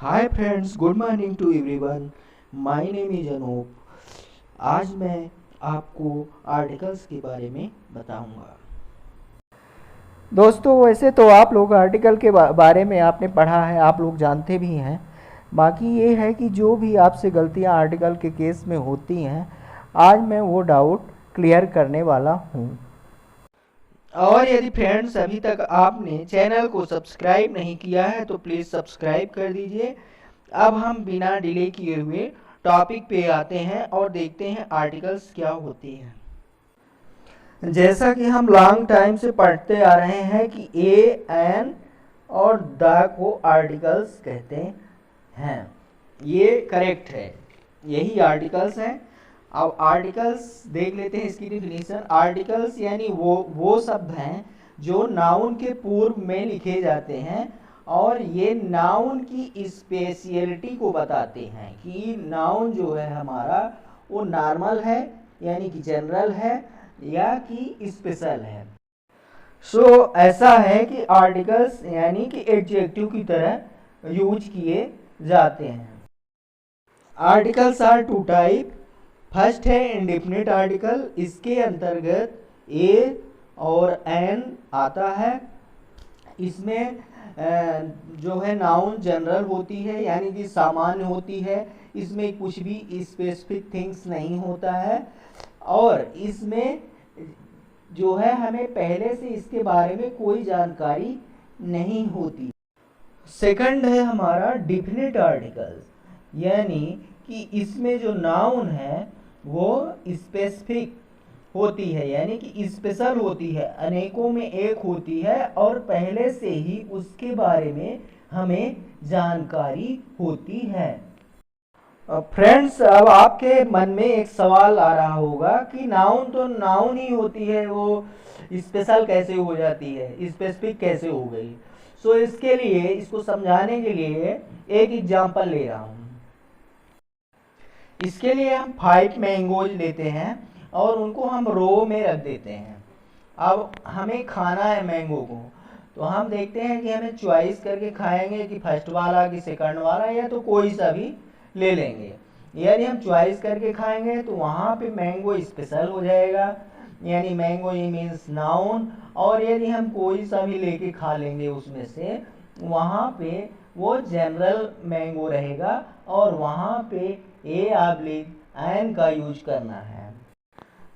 Hi friends, good morning to everyone. My name is Anoop. आज मैं आपको आर्टिकल्स के बारे में बताऊंगा। दोस्तों, वैसे तो आप लोग आर्टिकल के बारे में आपने पढ़ा है, आप लोग जानते भी हैं। बाकी ये है कि जो भी आपसे गलतियां आर्टिकल के केस में होती हैं, आज मैं वो डाउट क्लियर करने वाला हूँ। और यदि फ्रेंड्स अभी तक आपने चैनल को सब्सक्राइब नहीं किया है तो प्लीज़ सब्सक्राइब कर दीजिए। अब हम बिना डिले किए हुए टॉपिक पे आते हैं और देखते हैं आर्टिकल्स क्या होते हैं। जैसा कि हम लॉन्ग टाइम से पढ़ते आ रहे हैं कि ए एन और द को आर्टिकल्स कहते हैं। ये करेक्ट है, यही आर्टिकल्स हैं। अब आर्टिकल्स देख लेते हैं इसकी डिफिनीशन। आर्टिकल्स यानी वो शब्द हैं जो नाउन के पूर्व में लिखे जाते हैं और ये नाउन की स्पेशलिटी को बताते हैं कि नाउन जो है हमारा वो नॉर्मल है यानी कि जनरल है या कि स्पेशल है। सो ऐसा है कि आर्टिकल्स यानी कि एडजेक्टिव की तरह यूज किए जाते हैं। Articles are two type. First है इंडेफिनिट आर्टिकल। इसके अंतर्गत ए और एन आता है। इसमें जो है नाउन जनरल होती है यानी कि सामान्य होती है। इसमें कुछ भी स्पेसिफिक थिंग्स नहीं होता है और इसमें जो है हमें पहले से इसके बारे में कोई जानकारी नहीं होती। सेकंड है हमारा डिफिनिट आर्टिकल, यानी कि इसमें जो नाउन है वो स्पेसिफिक होती है यानी कि स्पेशल होती है, अनेकों में एक होती है और पहले से ही उसके बारे में हमें जानकारी होती है। फ्रेंड्स, अब आपके मन में एक सवाल आ रहा होगा कि नाउन तो नाउन ही होती है, वो स्पेशल कैसे हो जाती है, स्पेसिफिक कैसे हो गई। सो इसके लिए, इसको समझाने के लिए एक एग्जांपल ले रहा हूँ। इसके लिए हम 5 मैंगोज लेते हैं और उनको हम रो में रख देते हैं। अब हमें खाना है मैंगो को, तो हम देखते हैं कि हमें चॉइस करके खाएंगे कि फर्स्ट वाला कि सेकंड वाला या तो कोई सा भी ले लेंगे। यदि हम चॉइस करके खाएंगे तो वहाँ पे मैंगो स्पेशल हो जाएगा यानी मैंगो ये मीन्स नाउन। और यदि हम कोई सा भी लेके खा लेंगे उसमें से, वहाँ पे वो जनरल मैंगो रहेगा और वहाँ पे ए ऑब्लिक एन का यूज करना है।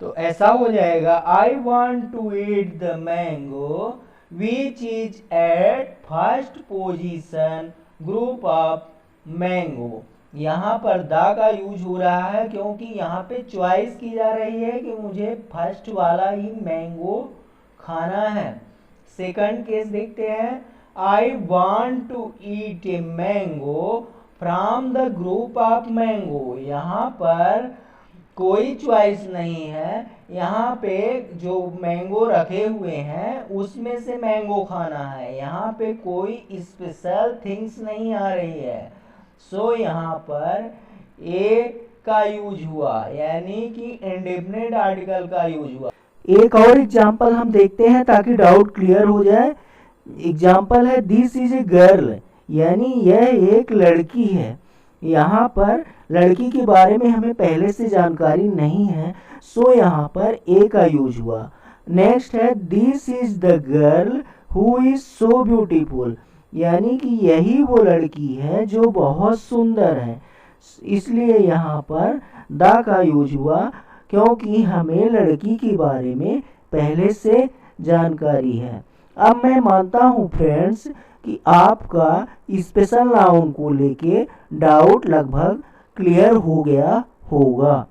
तो ऐसा हो जाएगा, I want to eat the mango which is at first position group of mango. यहाँ पर द का यूज हो रहा है क्योंकि यहाँ पे चॉइस की जा रही है कि मुझे फर्स्ट वाला ही मैंगो खाना है। सेकंड केस देखते हैं, I want to eat a mango from the group of mango. यहाँ पर कोई चॉइस नहीं है, यहाँ पे जो मैंगो रखे हुए हैं उसमें से मैंगो खाना है। यहाँ पे कोई स्पेशल थिंग्स नहीं आ रही है। सो यहाँ पर ए का यूज हुआ यानी कि इंडेफिनिट आर्टिकल का यूज हुआ। एक और एग्जांपल हम देखते हैं ताकि डाउट क्लियर हो जाए। एग्जांपल है दिस इज ए गर्ल, यानी यह एक लड़की है। यहाँ पर लड़की के बारे में हमें पहले से जानकारी नहीं है, सो यहाँ पर ए का यूज हुआ। नेक्स्ट है this is the girl who is so beautiful, यानी कि यही वो लड़की है जो बहुत सुंदर है। इसलिए यहाँ पर द का यूज हुआ क्योंकि हमें लड़की के बारे में पहले से जानकारी है। अब मैं मानता हूँ फ्रेंड्स कि आपका स्पेशल नाउन को लेके डाउट लगभग क्लियर हो गया होगा।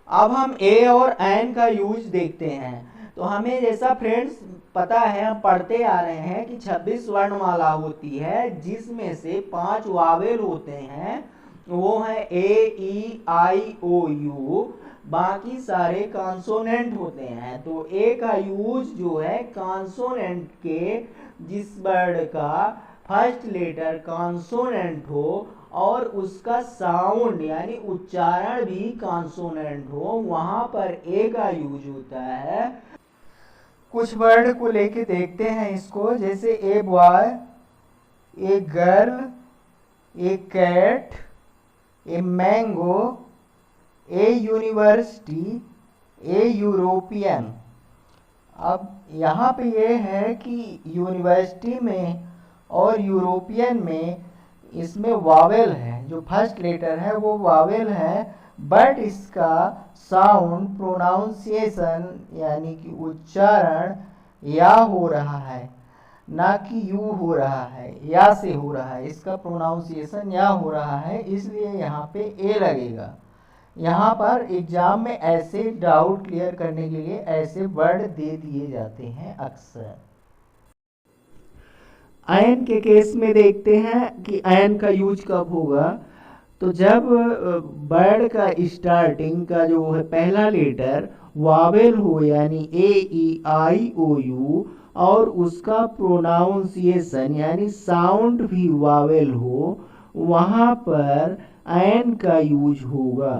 अब हम ए और एन का यूज देखते हैं। तो हमें जैसा फ्रेंड्स पता है, हम पढ़ते आ रहे हैं कि 26 वर्णमाला होती है जिसमें से 5 वावेल होते हैं, वो है ए ई आई ओ यू। बाकी सारे कॉन्सोनेंट होते हैं। तो ए का यूज जो है कॉन्सोनेंट के, जिस वर्ड का फर्स्ट लेटर कॉन्सोनेंट हो और उसका साउंड यानी उच्चारण भी कॉन्सोनेंट हो, वहां पर ए का यूज होता है। कुछ वर्ड को लेके देखते हैं इसको, जैसे a boy, a girl, a cat, a mango, a university, a European. अब यहाँ पे ये है कि यूनिवर्सिटी में और यूरोपियन में इसमें वावेल है, जो फर्स्ट लेटर है वो वावेल है, बट इसका साउंड प्रोनाउंसिएशन यानी कि उच्चारण या हो रहा है, ना कि यू हो रहा है, या से हो रहा है। इसका प्रोनाउंसिएशन या हो रहा है, इसलिए यहाँ पे ए लगेगा। यहाँ पर एग्जाम में ऐसे डाउट क्लियर करने के लिए ऐसे वर्ड दे दिए जाते हैं अक्सर। आयन के केस में देखते हैं कि आयन का यूज कब होगा। तो जब वर्ड का स्टार्टिंग का जो है पहला लेटर वावेल हो, यानी ए ई आई ओ यू, और उसका प्रोनाउंसिएशन यानी साउंड भी वावेल हो, वहाँ पर एन का यूज होगा।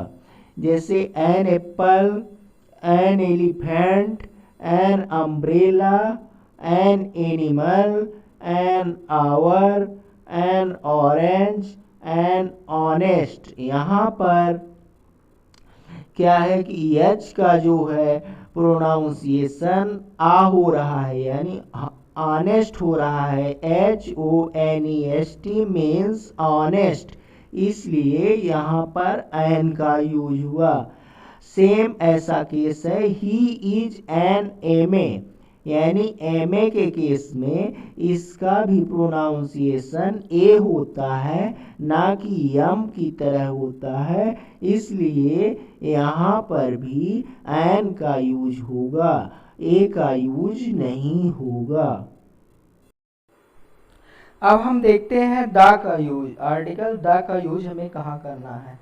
जैसे an apple, an elephant, an umbrella, an animal, an hour, an orange, an honest. यहाँ पर क्या है कि एच का जो है प्रोनाउंसिएशन आ हो रहा है, यानी ऑनेस्ट हो रहा है। HONEST मीन्स ऑनेस्ट, इसलिए यहाँ पर एन का यूज हुआ। सेम ऐसा केस है ही इज एन MA, यानी MA के केस में इसका भी प्रोनाउंसिएशन ए होता है, ना कि यम की तरह होता है, इसलिए यहाँ पर भी एन का यूज होगा, ए का यूज नहीं होगा। अब हम देखते हैं द का यूज। आर्टिकल द का यूज हमें कहाँ करना है।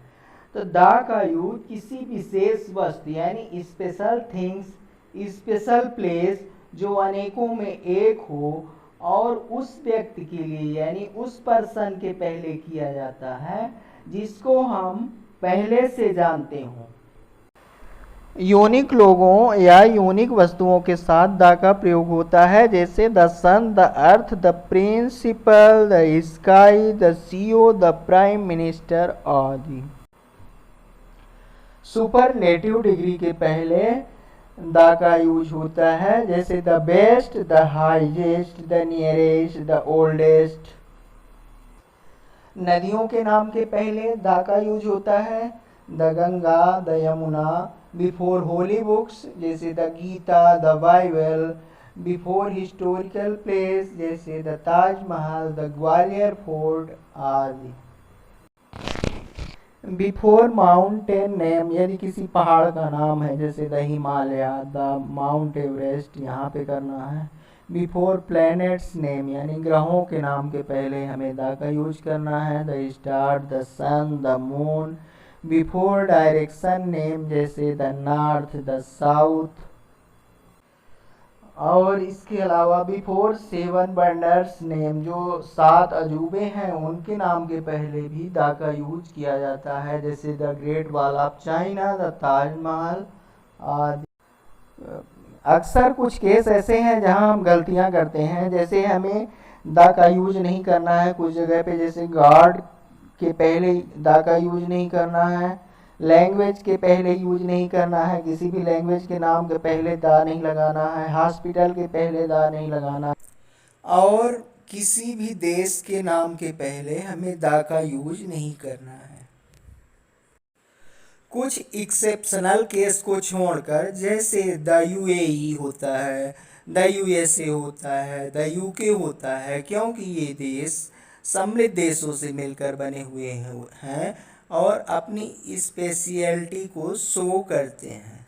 तो द का यूज किसी विशेष वस्तु यानी स्पेशल थिंग्स, स्पेशल प्लेस जो अनेकों में एक हो और उस व्यक्ति के लिए यानी उस पर्सन के पहले किया जाता है जिसको हम पहले से जानते हों। यूनिक लोगों या यूनिक वस्तुओं के साथ द का प्रयोग होता है, जैसे the sun, the earth, the principal, the sky, the CEO, the prime minister आदि। सुपरलेटिव डिग्री के पहले द का यूज होता है, जैसे the best, the highest, the nearest, the oldest. नदियों के नाम के पहले द का यूज होता है, the Ganga, the Yamuna. Before holy books जैसे the Gita, the Bible. Before historical place जैसे the Taj Mahal, the Gwalior fort आदि। बिफोर माउंटेन नेम, यदि किसी पहाड़ का नाम है जैसे the Himalaya, the mount Everest, यहाँ पे करना है। बिफोर प्लैनेट्स नेम, यानी ग्रहों के नाम के पहले हमें द का यूज करना है, the star, the sun, the moon. Before direction name जैसे द नॉर्थ, द साउथ। और इसके अलावा बिफोर 7 वंडर्स नेम, जो 7 अजूबे हैं उनके नाम के पहले भी द का यूज किया जाता है, जैसे the great wall of China, the Taj Mahal आदि। अक्सर कुछ केस ऐसे हैं जहां हम गलतियां करते हैं, जैसे हमें द का यूज नहीं करना है कुछ जगह पे, जैसे गॉड के पहले द का यूज नहीं करना है, लैंग्वेज के पहले यूज नहीं करना है, किसी भी लैंग्वेज के नाम के पहले द नहीं लगाना है, हॉस्पिटल के पहले द नहीं लगाना है, और किसी भी देश के नाम के पहले हमें द का यूज नहीं करना है। कुछ एक्सेप्शनल केस को छोड़कर, जैसे द UAE होता है, द USA होता है, द UK होता है, क्योंकि ये देश सम्मिलित देशों से मिलकर बने हुए हैं और अपनी स्पेशलिटी को शो करते हैं।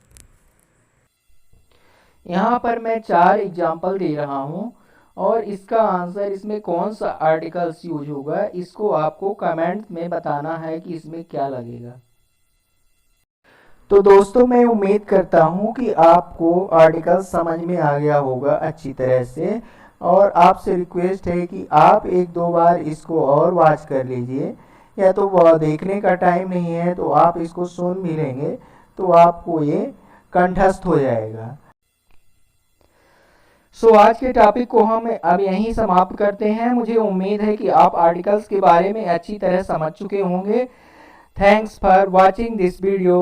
यहाँ पर मैं 4 एग्जाम्पल दे रहा हूँ और इसका आंसर इसमें कौन सा आर्टिकल्स यूज होगा इसको आपको कमेंट में बताना है कि इसमें क्या लगेगा। तो दोस्तों मैं उम्मीद करता हूँ कि आपको आर्टिकल समझ में आ गया होगा अच्छी तरह से, और आपसे रिक्वेस्ट है कि आप 1-2 बार इसको और वॉच कर लीजिए, या तो वह देखने का टाइम नहीं है तो आप इसको सुन भी लेंगे तो आपको ये कंठस्थ हो जाएगा। सो आज के टॉपिक को हम अब यहीं समाप्त करते हैं। मुझे उम्मीद है कि आप आर्टिकल्स के बारे में अच्छी तरह समझ चुके होंगे। Thanks for watching this video.